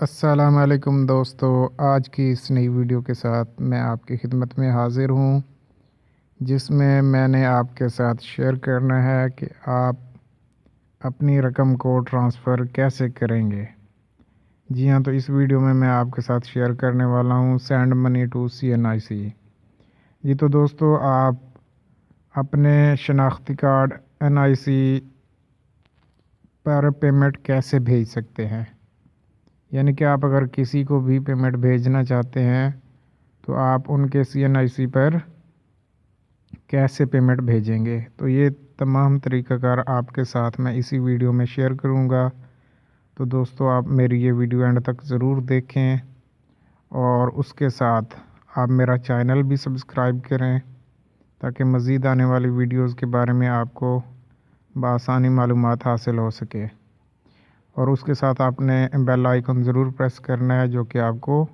अस्सलाम वालेकुम दोस्तों, आज की इस नई वीडियो के साथ मैं आपकी खिदमत में हाज़िर हूँ, जिसमें मैंने आपके साथ शेयर करना है कि आप अपनी रकम को ट्रांसफ़र कैसे करेंगे। जी हाँ, तो इस वीडियो में मैं आपके साथ शेयर करने वाला हूँ सेंड मनी टू CNIC। जी तो दोस्तों, आप अपने शनाख्ती कार्ड NIC पर पेमेंट कैसे भेज सकते हैं। यानी कि आप अगर किसी को भी पेमेंट भेजना चाहते हैं तो आप उनके CNIC पर कैसे पेमेंट भेजेंगे। तो ये तमाम तरीक़ाकार आपके साथ मैं इसी वीडियो में शेयर करूँगा। तो दोस्तों, आप मेरी ये वीडियो एंड तक ज़रूर देखें और उसके साथ आप मेरा चैनल भी सब्सक्राइब करें ताकि मज़ीद आने वाली वीडियोज़ के बारे में आपको बआसानी मालूमात हासिल हो सके। और उसके साथ आपने बेल आइकन ज़रूर प्रेस करना है, जो कि आपको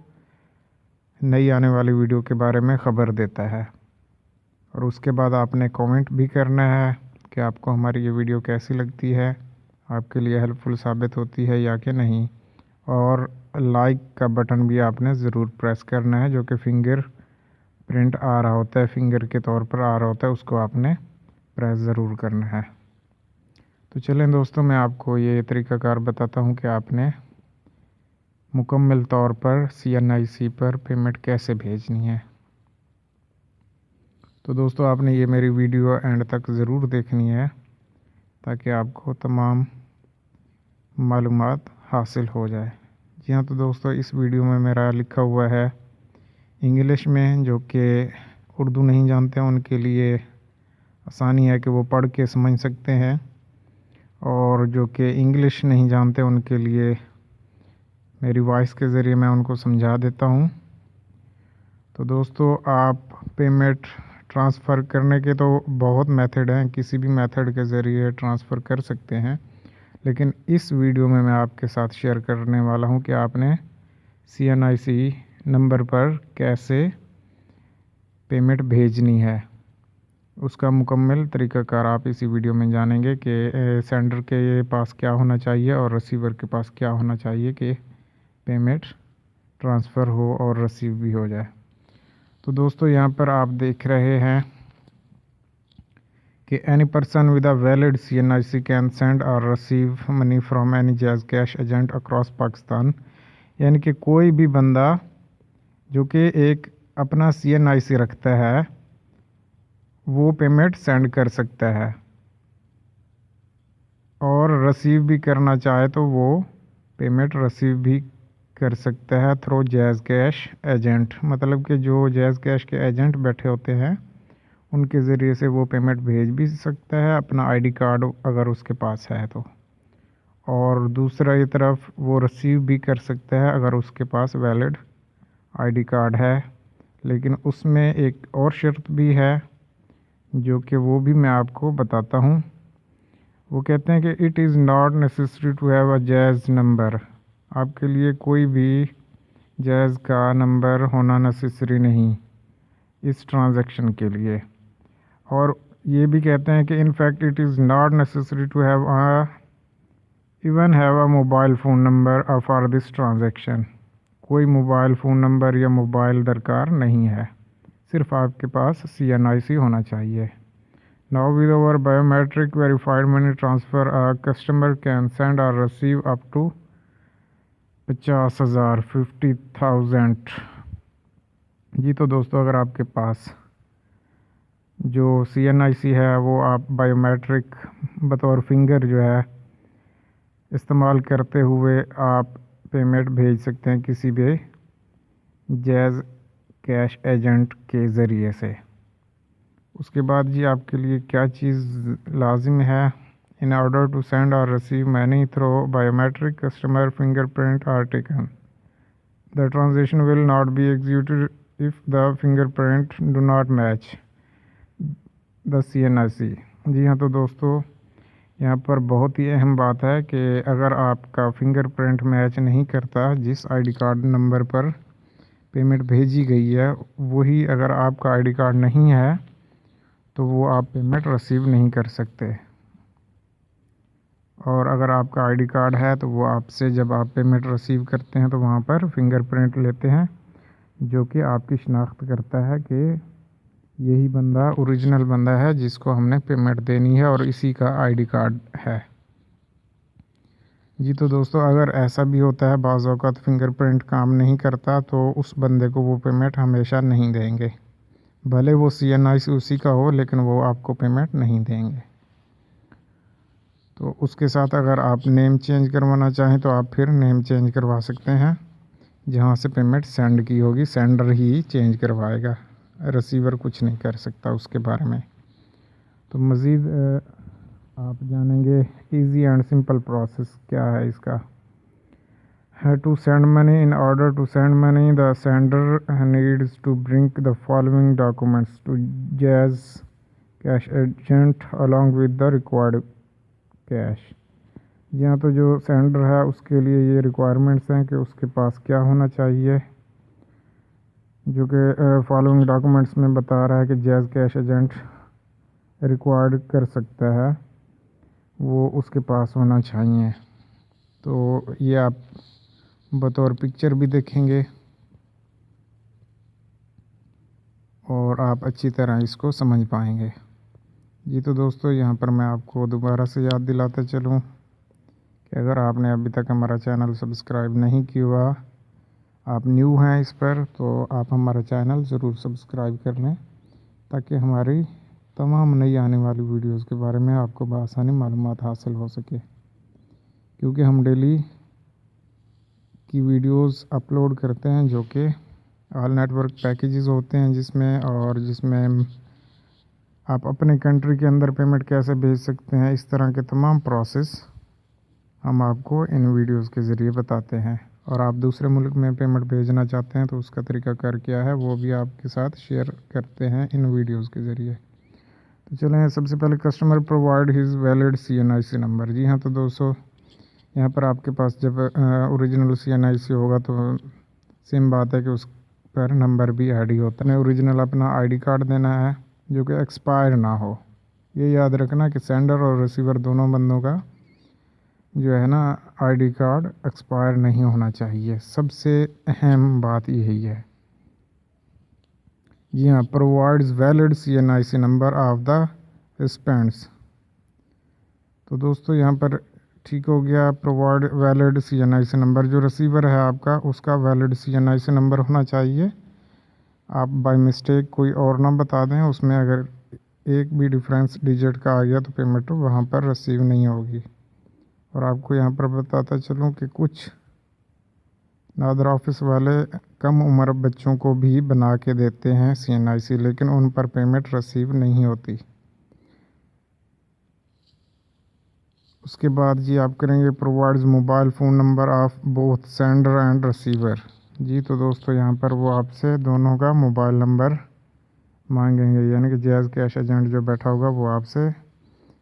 नई आने वाली वीडियो के बारे में ख़बर देता है। और उसके बाद आपने कमेंट भी करना है कि आपको हमारी ये वीडियो कैसी लगती है, आपके लिए हेल्पफुल साबित होती है या कि नहीं। और लाइक का बटन भी आपने ज़रूर प्रेस करना है, जो कि फिंगर प्रिंट आ रहा होता है, फिंगर के तौर पर आ रहा होता है, उसको आपने प्रेस ज़रूर करना है। तो चलें दोस्तों, मैं आपको ये तरीक़ाकार बताता हूँ कि आपने मुकम्मल तौर पर CNIC पर पेमेंट कैसे भेजनी है। तो दोस्तों, आपने ये मेरी वीडियो एंड तक ज़रूर देखनी है ताकि आपको तमाम मालूमात हासिल हो जाए। जी हाँ, तो दोस्तों, इस वीडियो में मेरा लिखा हुआ है इंग्लिश में, जो कि उर्दू नहीं जानते हैं उनके लिए आसानी है कि वो पढ़ के समझ सकते हैं, और जो कि इंग्लिश नहीं जानते उनके लिए मेरी वॉइस के ज़रिए मैं उनको समझा देता हूँ। तो दोस्तों, आप पेमेंट ट्रांसफ़र करने के तो बहुत मेथड हैं, किसी भी मेथड के ज़रिए ट्रांसफ़र कर सकते हैं, लेकिन इस वीडियो में मैं आपके साथ शेयर करने वाला हूं कि आपने CNIC नंबर पर कैसे पेमेंट भेजनी है। उसका मुकम्मल तरीक़ाकार आप इसी वीडियो में जानेंगे कि सेंडर के पास क्या होना चाहिए और रिसीवर के पास क्या होना चाहिए कि पेमेंट ट्रांसफ़र हो और रिसीव भी हो जाए। तो दोस्तों, यहाँ पर आप देख रहे हैं कि any person with a valid CNIC can send और receive money from any Jazz cash agent across Pakistan. यानी कि कोई भी बंदा जो कि एक अपना CNIC रखता है वो पेमेंट सेंड कर सकता है, और रिसीव भी करना चाहे तो वो पेमेंट रिसीव भी कर सकता है थ्रू जैज़ कैश एजेंट। मतलब कि जो जैज़ कैश के एजेंट बैठे होते हैं उनके ज़रिए से वो पेमेंट भेज भी सकता है, अपना ID कार्ड अगर उसके पास है तो। और दूसरा ये तरफ वो रिसीव भी कर सकता है अगर उसके पास वैलिड ID कार्ड है। लेकिन उसमें एक और शर्त भी है, जो कि वो भी मैं आपको बताता हूँ। वो कहते हैं कि it is not necessary to have a Jazz number. आपके लिए कोई भी जैज़ का नंबर होना नेसेसरी नहीं इस ट्रांजैक्शन के लिए। और ये भी कहते हैं कि in fact it is not necessary to have even have a mobile phone number for this transaction. कोई मोबाइल फ़ोन नंबर या मोबाइल दरकार नहीं है, सिर्फ आपके पास CNIC होना चाहिए। Now with our biometric verified money transfer customer can send और रिसीव अप टू 50,000 50,000। जी तो दोस्तों, अगर आपके पास जो CNIC है वो आप बायोमेट्रिक बतौर फिंगर जो है इस्तेमाल करते हुए आप पेमेंट भेज सकते हैं किसी भी जैज़ कैश एजेंट के ज़रिए से। उसके बाद जी आपके लिए क्या चीज़ लाजिम है। इन ऑर्डर टू सेंड और receive money through biometric customer fingerprint are taken, the transaction will not be executed if the fingerprint do not match the CNIC। जी हाँ, तो दोस्तों, यहाँ पर बहुत ही अहम बात है कि अगर आपका फिंगरप्रिंट मैच नहीं करता जिस ID कार्ड नंबर पर पेमेंट भेजी गई है, वही अगर आपका ID कार्ड नहीं है तो वो आप पेमेंट रिसीव नहीं कर सकते। और अगर आपका आईडी कार्ड है तो वो आपसे जब आप पेमेंट रिसीव करते हैं तो वहाँ पर फिंगरप्रिंट लेते हैं, जो कि आपकी शिनाख्त करता है कि यही बंदा ओरिजिनल बंदा है जिसको हमने पेमेंट देनी है और इसी का आईडी कार्ड है। जी तो दोस्तों, अगर ऐसा भी होता है बाज़ औक़ात फिंगरप्रिंट काम नहीं करता तो उस बंदे को वो पेमेंट हमेशा नहीं देंगे, भले वो CNIC उसी का हो, लेकिन वो आपको पेमेंट नहीं देंगे। तो उसके साथ अगर आप नेम चेंज करवाना चाहें तो आप फिर नेम चेंज करवा सकते हैं, जहाँ से पेमेंट सेंड की होगी सेंडर ही चेंज करवाएगा, रिसीवर कुछ नहीं कर सकता उसके बारे में। तो मज़ीद आप जानेंगे इजी एंड सिंपल प्रोसेस क्या है इसका। To send money, in order to send money the sender needs to bring the following documents to Jazz cash agent along with the required cash. जी हाँ, तो जो सेंडर है उसके लिए ये रिक्वायरमेंट्स हैं कि उसके पास क्या होना चाहिए, जो कि फॉलोइंग डॉक्यूमेंट्स में बता रहा है कि जैज़ कैश एजेंट रिक्वायर्ड कर सकता है, वो उसके पास होना चाहिए। तो ये आप बतौर पिक्चर भी देखेंगे और आप अच्छी तरह इसको समझ पाएंगे। जी तो दोस्तों, यहाँ पर मैं आपको दोबारा से याद दिलाता चलूँ कि अगर आपने अभी तक हमारा चैनल सब्सक्राइब नहीं किया हुआ, आप न्यू हैं इस पर, तो आप हमारा चैनल ज़रूर सब्सक्राइब कर लें ताकि हमारी तमाम नई आने वाली वीडियोस के बारे में आपको बआसानी मालूमात हासिल हो सके, क्योंकि हम डेली की वीडियोस अपलोड करते हैं जो कि ऑल नेटवर्क पैकेजेस होते हैं, जिसमें आप अपने कंट्री के अंदर पेमेंट कैसे भेज सकते हैं, इस तरह के तमाम प्रोसेस हम आपको इन वीडियोस के ज़रिए बताते हैं। और आप दूसरे मुल्क में पेमेंट भेजना चाहते हैं तो उसका तरीक़ाकार क्या है वो भी आपके साथ शेयर करते हैं इन वीडियोस के ज़रिए। तो चलें, सबसे पहले customer provide his valid CNIC number. जी हाँ, तो दोस्तों यहाँ पर आपके पास जब ओरिजिनल CNIC होगा तो सेम बात है कि उस पर नंबर भी ऐड ही होता है। ओरिजिनल अपना आईडी कार्ड देना है जो कि एक्सपायर ना हो। ये याद रखना कि सेंडर और रिसीवर दोनों बंदों का जो है ना आईडी कार्ड एक्सपायर नहीं होना चाहिए, सबसे अहम बात यही है। जी हाँ, provides valid CNIC number of the responds. तो दोस्तों यहाँ पर ठीक हो गया, प्रोवाइड वैलिड CNIC नंबर, जो रिसीवर है आपका उसका वैलिड CNIC नंबर होना चाहिए। आप बाय मिस्टेक कोई और ना बता दें, उसमें अगर एक भी डिफरेंस डिजिट का आ गया तो पेमेंट वहाँ पर रिसीव नहीं होगी। और आपको यहाँ पर बताता चलूँ कि कुछ नादर ऑफिस वाले कम उम्र बच्चों को भी बना के देते हैं CNIC, लेकिन उन पर पेमेंट रिसीव नहीं होती। उसके बाद जी आप करेंगे provides mobile phone number of both sender and receiver. जी तो दोस्तों यहाँ पर वो आपसे दोनों का मोबाइल नंबर मांगेंगे, यानी कि जैज़ कैश एजेंट जो बैठा होगा वो आपसे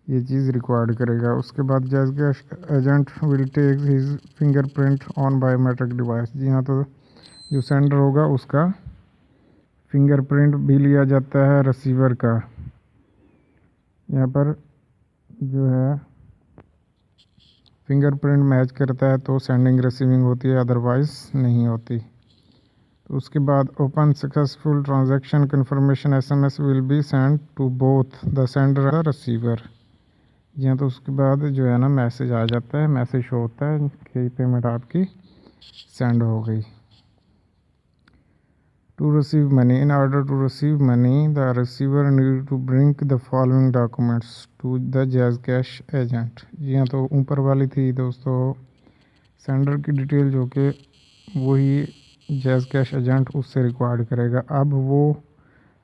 ये चीज़ रिक्वायर्ड करेगा। उसके बाद Jazz cash agent will take his fingerprint on biometric device. जी हाँ, तो जो सेंडर होगा उसका फिंगरप्रिंट भी लिया जाता है रिसीवर का। यहाँ पर जो है फिंगरप्रिंट मैच करता है तो सेंडिंग रिसीविंग होती है, अदरवाइज़ नहीं होती। तो उसके बाद open successful transaction confirmation SMS will be send to both the sender the receiver. जी हाँ, तो उसके बाद जो है ना मैसेज आ जाता है, मैसेज होता है कि पेमेंट आपकी सेंड हो गई। To receive money, in order to receive money the receiver need to bring the following documents to the Jazz cash agent. जी हाँ, तो ऊपर वाली थी दोस्तों सेंडर की डिटेल, जो कि वही जैज़ कैश एजेंट उससे रिक्वायर्ड करेगा। अब वो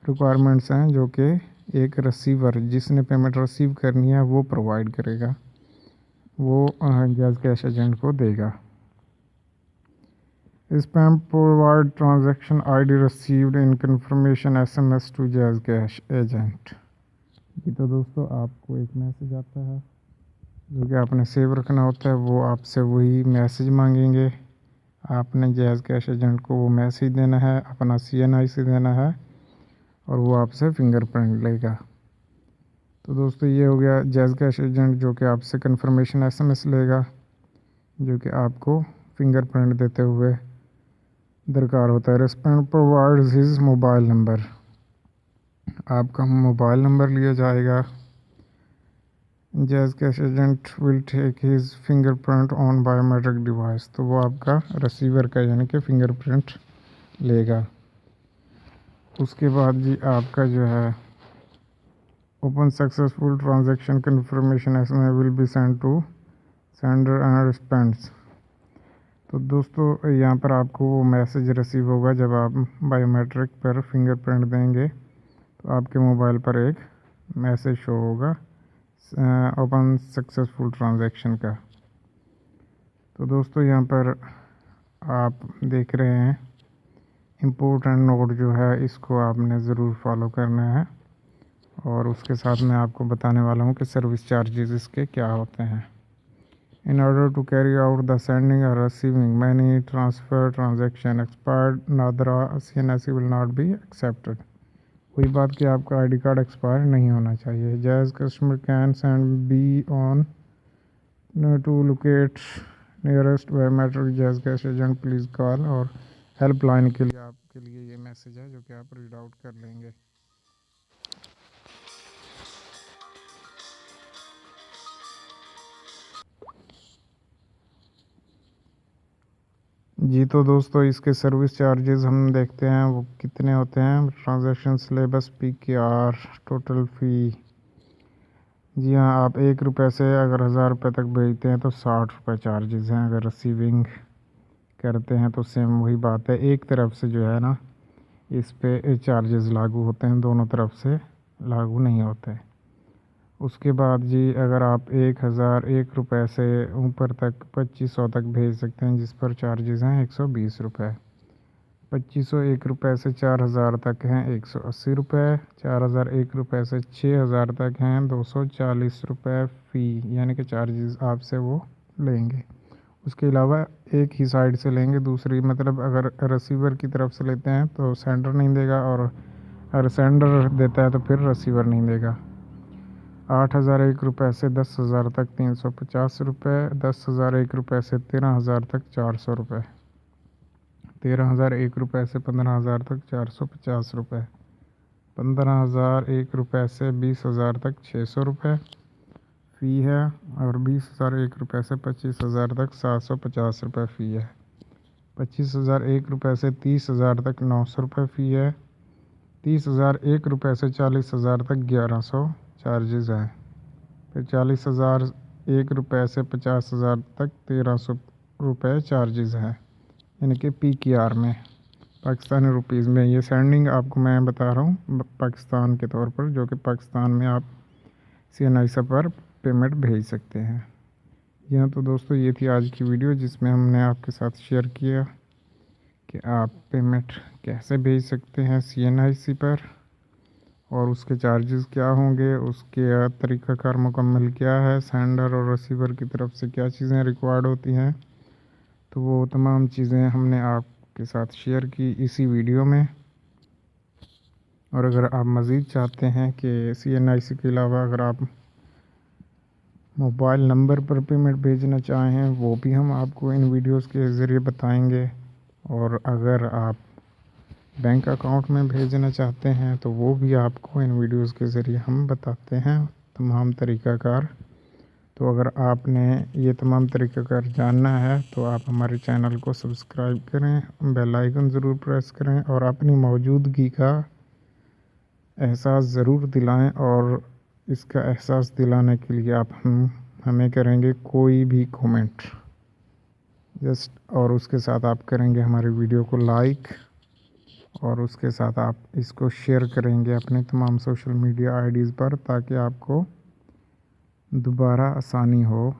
रिक्वायरमेंट्स हैं जो कि एक रिसीवर जिसने पेमेंट रिसीव करनी है वो प्रोवाइड करेगा, वो जैज़ कैश एजेंट को देगा। Spam provide transaction ID received in confirmation SMS to Jazz cash agent. ये तो दोस्तों आपको एक मैसेज आता है जो कि आपने सेव रखना होता है, वो आपसे वही मैसेज मांगेंगे, आपने जैज़ कैश एजेंट को वो मैसेज देना है, अपना CNIC देना है और वो आपसे फिंगरप्रिंट लेगा। तो दोस्तों ये हो गया जैज़ कैश एजेंट, जो कि आपसे कंफर्मेशन एसएमएस लेगा, जो कि आपको फिंगरप्रिंट देते हुए दरकार होता है। Respond provides his mobile number, आपका मोबाइल नंबर लिया जाएगा। Jazz cash agent will take his fingerprint on biometric device, तो वो आपका रिसीवर का यानी कि फिंगरप्रिंट लेगा। उसके बाद जी आपका जो है open successful transaction confirmation SMS will be send to sender and responds. तो दोस्तों यहाँ पर आपको वो मैसेज रिसीव होगा जब आप बायोमेट्रिक पर फिंगरप्रिंट देंगे, तो आपके मोबाइल पर एक मैसेज शो होगा ओपन सक्सेसफुल ट्रांजैक्शन का। तो दोस्तों यहाँ पर आप देख रहे हैं इम्पोर्टेंट नोट जो है इसको आपने ज़रूर फॉलो करना है, और उसके साथ मैं आपको बताने वाला हूँ कि सर्विस चार्जेस इसके क्या होते हैं। In order to carry out the sending or receiving many transfer transaction expired Nadra CNSE will not be accepted। वही बात कि आपका आईडी कार्ड एक्सपायर नहीं होना चाहिए। Jazz customer can send B on to locate nearest biometric Jazz cash agent please call, और helpline के लिए आपके लिए ये मैसेज है जो कि आप रीड आउट कर लेंगे। जी तो दोस्तों इसके सर्विस चार्जेस हम देखते हैं वो कितने होते हैं। ट्रांजैक्शन सिलेबस PQR टोटल फ़ी, जी हाँ, आप 1 रुपये से अगर 1000 रुपये तक भेजते हैं तो 60 रुपये चार्जेस हैं। अगर रिसीविंग करते हैं तो सेम वही बात है, एक तरफ से जो है ना इस पे चार्जेस लागू होते हैं, दोनों तरफ से लागू नहीं होते। उसके बाद जी अगर आप 1001 रुपये से ऊपर तक 2500 तक भेज सकते हैं, जिस पर चार्जेस हैं 120 रुपये। 2501 रुपये से 4000 तक हैं 180 रुपये। 4001 रुपये से 6000 तक हैं 240 रुपये फ़ी, यानी कि चार्जेस आपसे वो लेंगे। उसके अलावा एक ही साइड से लेंगे, दूसरी मतलब अगर रिसीवर की तरफ से लेते हैं तो सेंडर नहीं देगा, और अगर सेंडर देता है तो फिर रिसीवर नहीं देगा। 8001 रुपये से 10,000 तक 350 रुपये। 10,001 रुपये से 13,000 तक 400 रुपये। 13,001 रुपये से 15,000 तक 450 रुपये। 15,001 रुपये से 20,000 तक 600 रुपये फ़ी है, और 20,001 रुपये से 25,000 तक 750 रुपये फ़ी है। 25,001 रुपये से 30,000 तक 900 रुपये फ़ी है। 30,001 रुपये से 40,000 तक 1100 चार्जेस हैं। फिर 40,001 रुपये से 50,000 तक 1300 रुपये चार्जेस हैं, यानी कि PQR में, पाकिस्तानी रुपीज़ में। ये सेंडिंग आपको मैं बता रहा हूँ पाकिस्तान के तौर पर, जो कि पाकिस्तान में आप CNISA पर पेमेंट भेज सकते हैं। यहाँ तो दोस्तों ये थी आज की वीडियो, जिसमें हमने आपके साथ शेयर किया कि आप पेमेंट कैसे भेज सकते हैं CNIC पर, और उसके चार्जेस क्या होंगे, उसके तरीक़ाकार मुकम्मल क्या है, सेंडर और रिसीवर की तरफ से क्या चीज़ें रिक्वायर्ड होती हैं। तो वो तमाम चीज़ें हमने आपके साथ शेयर की इसी वीडियो में। और अगर आप मज़ीद चाहते हैं कि CNIC के अलावा अगर आप मोबाइल नंबर पर पेमेंट भेजना चाहें, वो भी हम आपको इन वीडियोस के ज़रिए बताएंगे। और अगर आप बैंक अकाउंट में भेजना चाहते हैं तो वो भी आपको इन वीडियोस के ज़रिए हम बताते हैं तमाम तरीक़ाकार। तो अगर आपने ये तमाम तरीक़ाकार जानना है तो आप हमारे चैनल को सब्सक्राइब करें, बेल आइकन ज़रूर प्रेस करें, और अपनी मौजूदगी का एहसास ज़रूर दिलाएं। और इसका एहसास दिलाने के लिए आप हमें करेंगे कोई भी कमेंट जस्ट, और उसके साथ आप करेंगे हमारी वीडियो को लाइक, और उसके साथ आप इसको शेयर करेंगे अपने तमाम सोशल मीडिया आईडीज़ पर, ताकि आपको दोबारा आसानी हो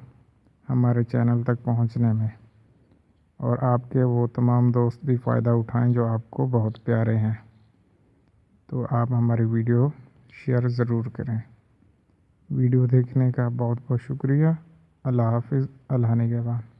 हमारे चैनल तक पहुंचने में, और आपके वो तमाम दोस्त भी फ़ायदा उठाएं जो आपको बहुत प्यारे हैं। तो आप हमारी वीडियो शेयर ज़रूर करें। वीडियो देखने का बहुत बहुत शुक्रिया। अल्लाह हाफिज़। अल्लाह निगहबान।